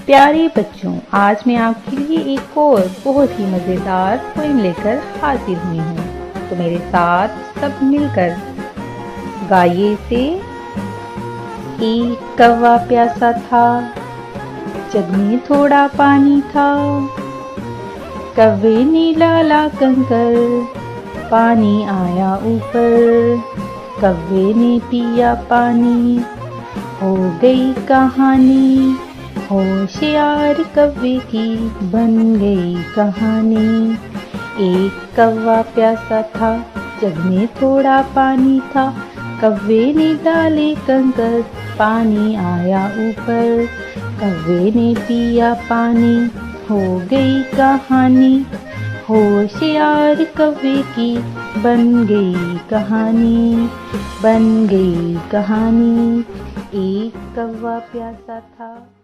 प्यारे बच्चों, आज मैं आपके लिए एक और बहुत ही मज़ेदार पोएम लेकर हाजिर हुई हूँ। तो मेरे साथ सब मिलकर गाइए इसे। एक कौवा प्यासा था, जग में थोड़ा पानी था। कौवे ने डाला कंकर, पानी आया ऊपर। कौवे ने पिया पानी, हो गई कहानी। होशियार कौवे की बन गई कहानी। एक कौवा प्यासा था, जग में थोड़ा पानी था। कौवे ने डाले कंकर, पानी आया ऊपर। कौवे ने पिया पानी, हो गई कहानी। होशियार कौवे की बन गई कहानी, बन गई कहानी। एक कौवा प्यासा था।